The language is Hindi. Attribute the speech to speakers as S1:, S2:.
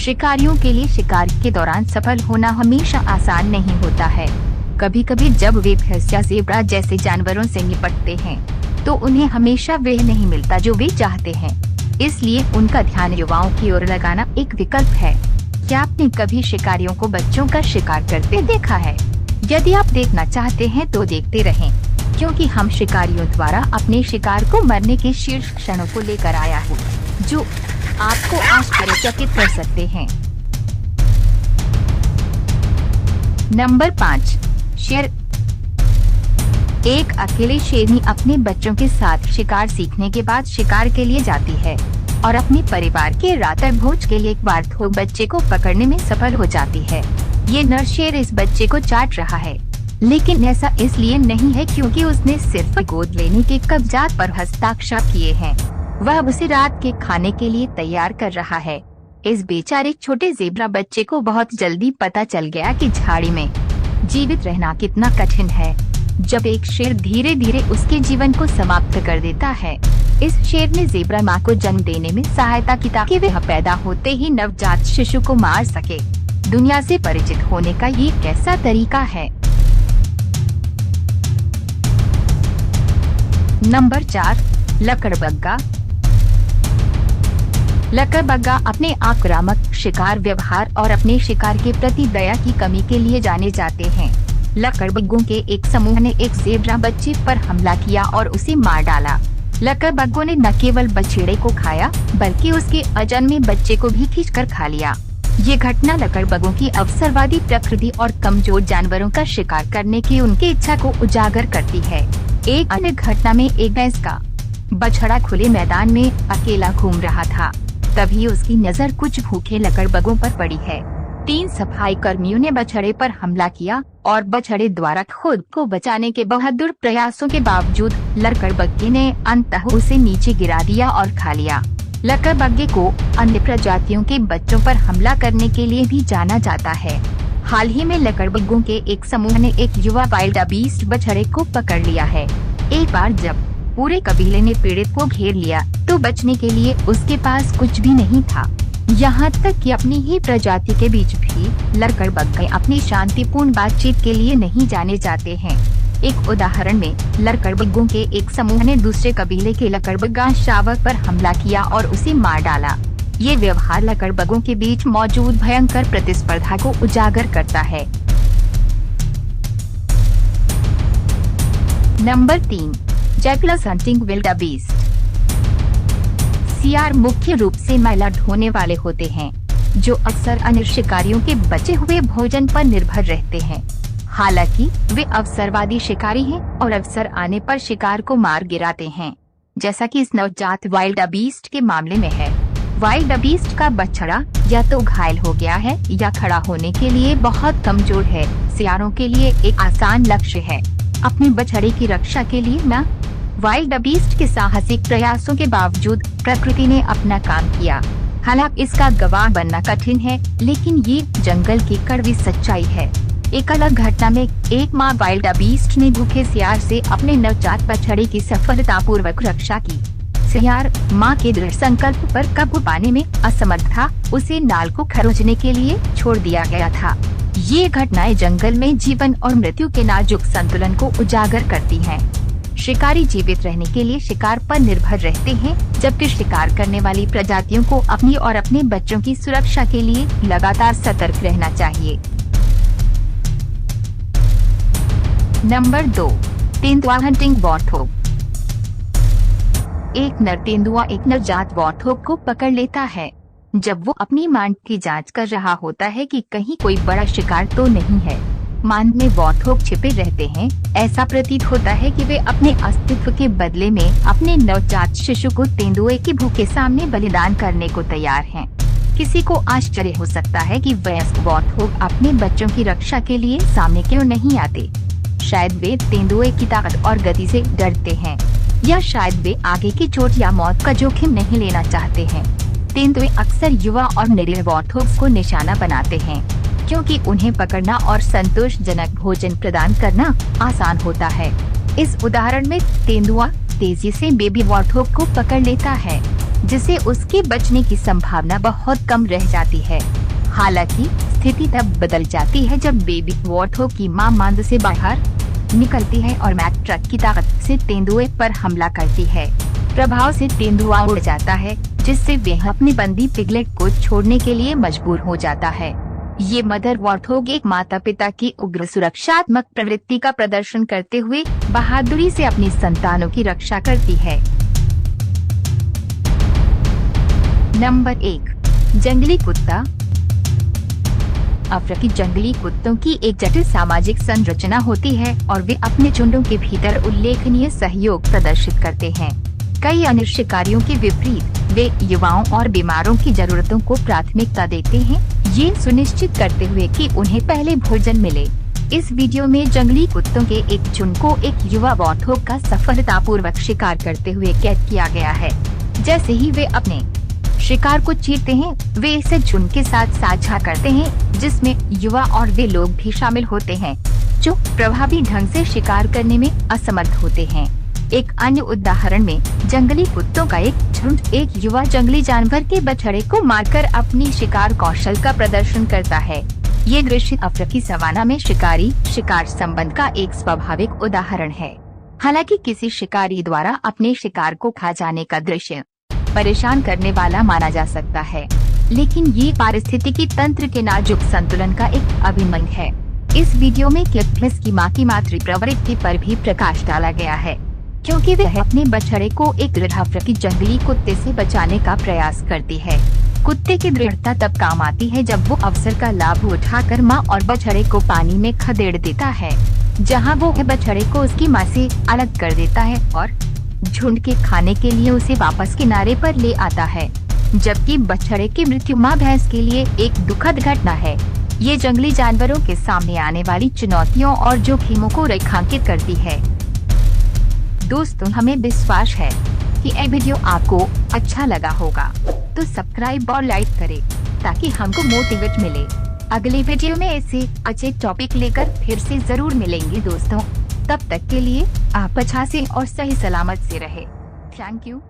S1: शिकारियों के लिए शिकार के दौरान सफल होना हमेशा आसान नहीं होता है। कभी कभी जब वे भैंस या ज़ेब्रा जैसे जानवरों से निपटते हैं तो उन्हें हमेशा वह नहीं मिलता जो वे चाहते हैं। इसलिए उनका ध्यान युवाओं की ओर लगाना एक विकल्प है। क्या आपने कभी शिकारियों को बच्चों का शिकार करते देखा है? यदि आप देखना चाहते हैं तो देखते रहें, क्योंकि हम शिकारियों द्वारा अपने शिकार को मरने के शीर्ष क्षणों को लेकर आया हूँ, जो आपको आश्चर्यचकित कर सकते हैं। नंबर 5, शेर। एक अकेले शेरनी अपने बच्चों के साथ शिकार सीखने के बाद शिकार के लिए जाती है और अपने परिवार के रात्रि भोज के लिए एक बार तो बच्चे को पकड़ने में सफल हो जाती है। ये नर शेर इस बच्चे को चाट रहा है, लेकिन ऐसा इसलिए नहीं है क्योंकि उसने सिर्फ गोद लेने के कागजात पर हस्ताक्षर किए हैं। वह उसे रात के खाने के लिए तैयार कर रहा है। इस बेचारे छोटे ज़ेब्रा बच्चे को बहुत जल्दी पता चल गया कि झाड़ी में जीवित रहना कितना कठिन है। जब एक शेर धीरे धीरे उसके जीवन को समाप्त कर देता है, इस शेर ने ज़ेब्रा माँ को जन्म देने में सहायता की ताकि वह पैदा होते ही नवजात शिशु को मार सके। दुनिया से परिचित होने का ये कैसा तरीका है। नंबर 4, लकड़बग्गा। लकड़बग्गा अपने आक्रामक शिकार व्यवहार और अपने शिकार के प्रति दया की कमी के लिए जाने जाते हैं। लकड़बग्गों के एक समूह ने एक ज़ेब्रा बच्चे पर हमला किया और उसे मार डाला। लकड़बग्गों ने न केवल बछड़े को खाया बल्कि उसके अजन्मे बच्चे को भी खींचकर खा लिया। ये घटना लकड़बग्गों की अवसरवादी प्रकृति और कमजोर जानवरों का शिकार करने की उनकी इच्छा को उजागर करती है। एक अन्य घटना में एक भैंस का बछड़ा खुले मैदान में अकेला घूम रहा था। तभी उसकी नजर कुछ भूखे लकड़बग्गों पर पड़ी है। 3 सफाई कर्मियों ने बछड़े पर हमला किया और बछड़े द्वारा खुद को बचाने के बहादुर प्रयासों के बावजूद लकड़बग्गे ने अंततः उसे नीचे गिरा दिया और खा लिया। लकड़बग्गे को अन्य प्रजातियों के बच्चों पर हमला करने के लिए भी जाना जाता है। हाल ही में लकड़बग्गों के एक समूह ने एक युवा वाइल्ड बीस्ट बछड़े को पकड़ लिया है। एक बार जब पूरे कबीले ने पीड़ित को घेर लिया तो बचने के लिए उसके पास कुछ भी नहीं था। यहाँ तक कि अपनी ही प्रजाति के बीच भी लकड़बग्गे अपनी शांतिपूर्ण बातचीत के लिए नहीं जाने जाते हैं। एक उदाहरण में लकड़बग्गों के एक समूह ने दूसरे कबीले के लकड़बग्गा शावक पर हमला किया और उसे मार डाला। ये व्यवहार लकड़बग्गों के बीच मौजूद भयंकर प्रतिस्पर्धा को उजागर करता है। Number 3, jackals hunting wildebeest. सियार मुख्य रूप से मैला ढोने वाले होते हैं, जो अक्सर अन्य शिकारियों के बचे हुए भोजन पर निर्भर रहते हैं। हालांकि वे अवसरवादी शिकारी हैं और अवसर आने पर शिकार को मार गिराते हैं, जैसा कि इस नवजात वाइल्ड बीस्ट के मामले में है। वाइल्ड बीस्ट का बछड़ा या तो घायल हो गया है या खड़ा होने के लिए बहुत कमजोर है। सियारों के लिए एक आसान लक्ष्य है। अपने बछड़े की रक्षा के लिए न वाइल्ड बीस्ट के साहसिक प्रयासों के बावजूद प्रकृति ने अपना काम किया। हालांकि इसका गवाह बनना कठिन है, लेकिन ये जंगल की कड़वी सच्चाई है। एक अलग घटना में एक माँ वाइल्ड बीस्ट ने भूखे सियार से अपने नवजात बछड़े की सफलतापूर्वक रक्षा की। सियार माँ के दृढ़ संकल्प पर काबू पाने में असमर्थ था। उसे नाल को खरोचने के लिए छोड़ दिया गया था। ये घटनाएं जंगल में जीवन और मृत्यु के नाजुक संतुलन को उजागर करती हैं। शिकारी जीवित रहने के लिए शिकार पर निर्भर रहते हैं, जबकि शिकार करने वाली प्रजातियों को अपनी और अपने बच्चों की सुरक्षा के लिए लगातार सतर्क रहना चाहिए। नंबर 2, तेंदुआ हंटिंग वॉर्थोग। एक नर तेंदुआ एक नवजात वॉर्थोग को पकड़ लेता है। जब वो अपनी मांड की जांच कर रहा होता है कि कहीं कोई बड़ा शिकार तो नहीं है। मांड में वॉर्थोग छिपे रहते हैं। ऐसा प्रतीत होता है कि वे अपने अस्तित्व के बदले में अपने नवजात शिशु को तेंदुए की भूख के सामने बलिदान करने को तैयार हैं। किसी को आश्चर्य हो सकता है कि वयस्क वॉर्थोग अपने बच्चों की रक्षा के लिए सामने क्यों नहीं आते। शायद वे तेंदुए की ताकत और गति से डरते हैं, या शायद वे आगे की चोट या मौत का जोखिम नहीं लेना चाहते हैं। तेंदुए अक्सर युवा और निरीह वॉर्थोग्स को निशाना बनाते हैं, क्योंकि उन्हें पकड़ना और संतोषजनक भोजन प्रदान करना आसान होता है। इस उदाहरण में तेंदुआ तेजी से बेबी वॉर्थोग को पकड़ लेता है। जिससे उसके बचने की संभावना बहुत कम रह जाती है। हालांकि स्थिति तब बदल जाती है जब बेबी वॉर्थोग की मां मांद से बाहर निकलती है और मैक ट्रक की ताकत से तेंदुए पर हमला करती है। प्रभाव से तेंदुआ उड़ जाता है, जिससे वह अपनी बंदी पिगलेट को छोड़ने के लिए मजबूर हो जाता है। ये मदर वॉर्थोग एक माता पिता की उग्र सुरक्षात्मक प्रवृत्ति का प्रदर्शन करते हुए बहादुरी से अपनी संतानों की रक्षा करती है। नंबर 1, जंगली कुत्ता। अफ्रीकी जंगली कुत्तों की एक जटिल सामाजिक संरचना होती है और वे अपने झुंडों के भीतर उल्लेखनीय सहयोग प्रदर्शित करते हैं। कई अन्य शिकारियों के विपरीत वे युवाओं और बीमारों की जरूरतों को प्राथमिकता देते हैं, ये सुनिश्चित करते हुए कि उन्हें पहले भोजन मिले। इस वीडियो में जंगली कुत्तों के एक झुंड को एक युवा वॉर्थोग का सफलतापूर्वक शिकार करते हुए कैद किया गया है। जैसे ही वे अपने शिकार को चीरते हैं, वे इसे झुंड के साथ साझा करते हैं, जिसमें युवा और वे लोग भी शामिल होते हैं जो प्रभावी ढंग से शिकार करने में असमर्थ होते हैं। एक अन्य उदाहरण में जंगली कुत्तों का एक झुंड एक युवा जंगली जानवर के बछड़े को मारकर अपनी शिकार कौशल का प्रदर्शन करता है। ये दृश्य अफ्रीकी सवाना में शिकारी शिकार संबंध का एक स्वाभाविक उदाहरण है। हालांकि किसी शिकारी द्वारा अपने शिकार को खा जाने का दृश्य परेशान करने वाला माना जा सकता है, लेकिन ये पारिस्थितिकी तंत्र के नाजुक संतुलन का एक अभिन्न है। इस वीडियो में क्लिप्स की मां की मातृ प्रवृत्ति पर भी प्रकाश डाला गया है, क्योंकि वह अपने बछड़े को एक दृढ़ अफ्रीकी जंगली कुत्ते से बचाने का प्रयास करती है। कुत्ते की दृढ़ता तब काम आती है जब वो अवसर का लाभ उठाकर मां और बछड़े को पानी में खदेड़ देता है, जहां वो बछड़े को उसकी मां से अलग कर देता है और झुंड के खाने के लिए उसे वापस किनारे पर ले आता है। जबकि बछड़े की मृत्यु मां भैंस के लिए एक दुखद घटना है। ये जंगली जानवरों के सामने आने वाली चुनौतियों और जोखिमों को रेखांकित करती है। दोस्तों, हमें विश्वास है कि यह वीडियो आपको अच्छा लगा होगा, तो सब्सक्राइब और लाइक करें ताकि हमको मोटिवेट मिले। अगले वीडियो में ऐसे अच्छे टॉपिक लेकर फिर से जरूर मिलेंगे दोस्तों। तब तक के लिए आप अच्छा से और सही सलामत से रहे। Thank you.